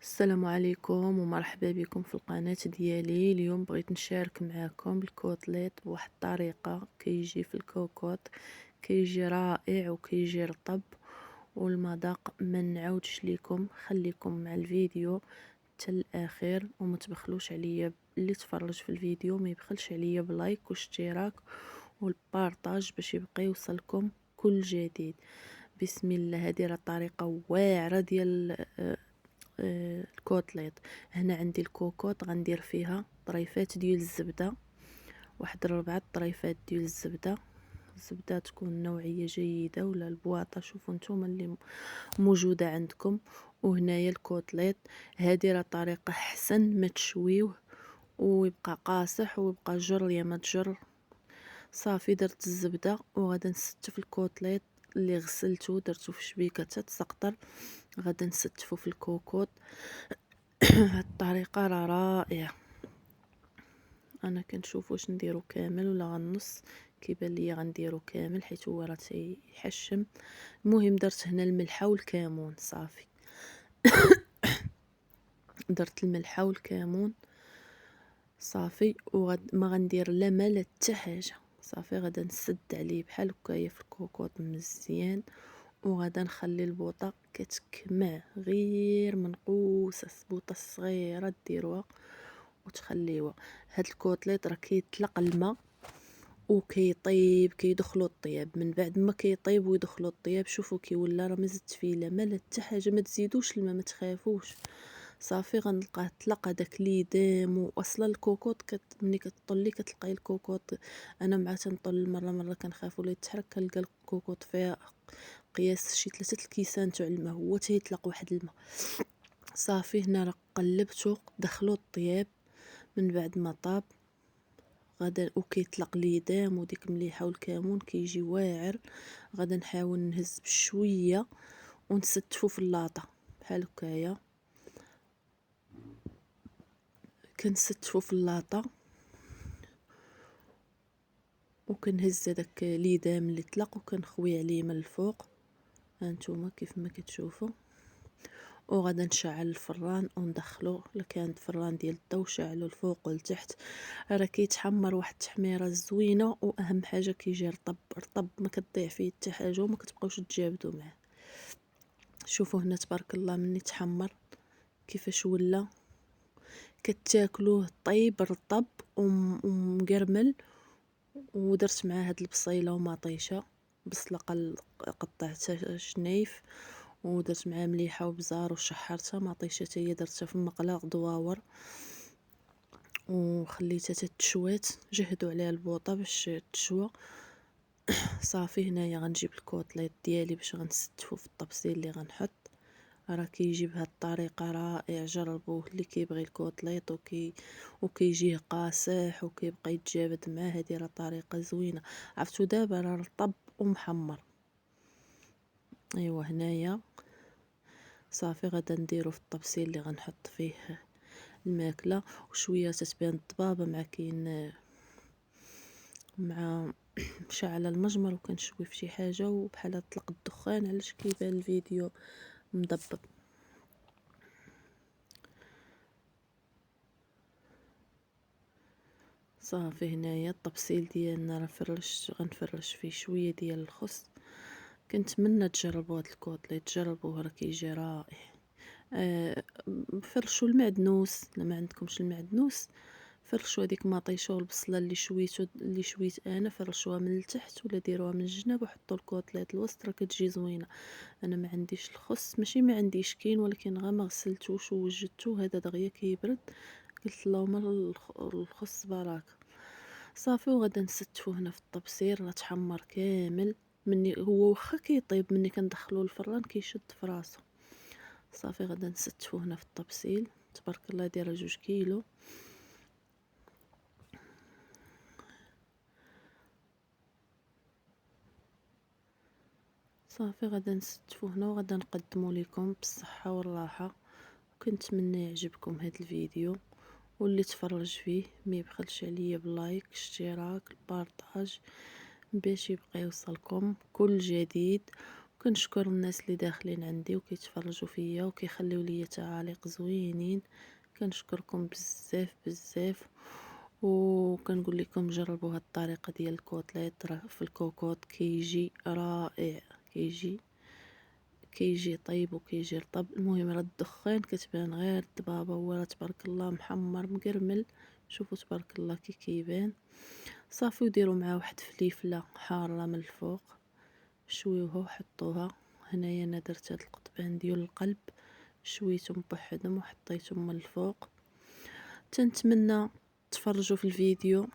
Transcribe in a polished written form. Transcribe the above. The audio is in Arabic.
السلام عليكم ومرحبا بكم في القناة ديالي. اليوم بغيت نشارك معكم الكوتليت بواحد الطريقة كيجي في الكوكوط، كيجي رائع وكيجي رطب والمذاق ما نعاودش ليكم. خليكم مع الفيديو حتى الاخير وما تبخلوش عليا، اللي تفرج في الفيديو ما يبخلش عليا بلايك واشتراك والبارطاج باش يبقى يوصلكم كل جديد. بسم الله. هذه راه طريقة واعرة ديال الكوتليت. هنا عندي الكوكوط غندير فيها طريفات ديال الزبده، واحد 4 طريفات ديال الزبده تكون نوعيه جيده ولا البواطه، شوفوا نتوما اللي موجوده عندكم. وهنايا الكوتليت، هذه راه طريقه احسن ما تشويوه ويبقى قاصح ويبقى جر يا ما تجر. صافي درت الزبده وغادا نستف الكوتليت اللي غسلته درته في شبيكه تتسقطر، غادا نستفو في الكوكوط. هاد الطريقه راه رائعه. انا كنشوف واش نديرو كامل ولا غنص، كيبان ليا غنديرو كامل حيت هو راه تيحشم. المهم درت هنا الملحه والكمون. صافي درت الملحه والكمون صافي، ما غندير لا ما لا حتى حاجه. صافي غادا نسد عليه بحال هكايا في الكوكوط مزيان، وغادا نخلي البوطه كتكمع غير منقوسه، بوطه صغيره ديروها وتخليوها. هاد الكوتليت راه كيطلق الماء وكيطيب، كيدخلو الطياب. من بعد ما كيطيب ويدخلو الطياب شوفوا كي ولا، راه ما زدت فيه لا ما لا حتى حاجه. ما تزيدوش الماء، ما تخافوش. صافي غنلقاه طلق هداك ليدام. واصلا الكوكوط ملي كطلي كتلقاي الكوكوط، انا مع تنطل مره كنخاف ولا يتحرك، كنلقى الكوكوط فيها قياس شي 3 الكيسان تاع الماء، هو تيطلق واحد الماء. صافي هنا راه قلبته دخلو الطياب. من بعد ما طاب غادا وكيطلق ليدام وديك المليحه والكمون كيجي واعر. غادا نحاول نهز بشويه ونستفو في اللاطه بحال هكايا. كنستفو في اللاطه وكنهز داك ليدام اللي طلق وكنخوي عليه من الفوق، هانتوما كيف ما كتشوفوا. وغادا نشعل الفران وندخلو، الا كان فران ديال الضو شعلو الفوق والتحت. راه كيتحمر واحد التحميره زوينه، واهم حاجه كيجي رطب رطب، ما كتضيع فيه حتى حاجه وما كتبقاوش تجابدوا معاه. شوفوا هنا تبارك الله مني تحمر كيفاش ولا، كتاكلوه طيب رطب ومقرمل. ودرت معاه هاد البصيله ومطيشه، بصله قطعتها شنيف، ودرت معاه مليحه وبزار وشحرتها. مطيشه حتى هي درتها في المقله ضواور وخليتها تتشوات. جهدوا عليها البوطه باش تشوى. صافي هنايا غنجيب الكوتليت ديالي باش غنستفو في الطبسيل اللي غنحط. راه كيجي بهاد الطريقه رائع، جربوه اللي كيبغي الكوتليط وكيجيه قاصح وكيبقى يتجابد معاه. هذه راه طريقه زوينه. عرفتو دابا راه رطب ومحمر. ايوا هنايا صافي غادا نديرو في الطبسيل اللي غنحط فيه الماكله. وشويه تتبان الضبابه مع كاين مع مشعله المجمر وكنشوي في شي حاجه وبحال طلق الدخان، علاش كيبان الفيديو مضبب. صافي هنايا الطبسيل ديالنا راه غنفرش فيه شويه ديال الخس. كنتمنى تجربوا هاد الكوتليت، تجربوه راه كيجي رائع. فرشوا المعدنوس، لا ما عندكمش المعدنوس فرشوا هذيك مطيشه والبصله اللي شويت انا، فرشوها من التحت ولا ديروها من الجناب وحطوا الكوتليت الوسط، راه كتجي زوينه. انا ما عنديش الخس، ماشي ما عنديش كاين، ولكن غير ما غسلتوش ووجدته هذا دغيا كيبرد. قلت اللهم الخس بركه. صافي وغادا نستفو هنا في الطبسير، راه تحمر كامل. مني هو واخا كيطيب مني كندخلو الفران كيشد في راسو. صافي غادا نستفو هنا في الطبسيل. تبارك الله دايره 2 كيلو. صافي غادا نستفو هنا وغادا نقدمو لكم بالصحه والراحه. وكنتمنى يعجبكم هذا الفيديو، واللي تفرج فيه ما يبخلش عليا بلايك اشتراك البارطاج باش يبقى يوصلكم كل جديد. كنشكر الناس اللي داخلين عندي وكيتفرجوا فيا وكيخليو ليا تعاليق زوينين. كنشكركم بزاف بزاف، وكنقول لكم جربوا هاد الطريقه ديال الكوتليت، راه في الكوكوط كيجي رائع، كيجي طيب وكيجي رطب. المهم راه الدخان كتبان غير الضبابه، هو راه تبارك الله محمر مقرمل. شوفوا تبارك الله كي كيبان. صافي، وديروا معاه واحد فليفله حاره من الفوق، شويوها وحطوها. هنايا انا درت هاد القطبان ديال القلب، شويتهم بوحدهم وحطيتهم من الفوق. تنتمنى تفرجوا في الفيديو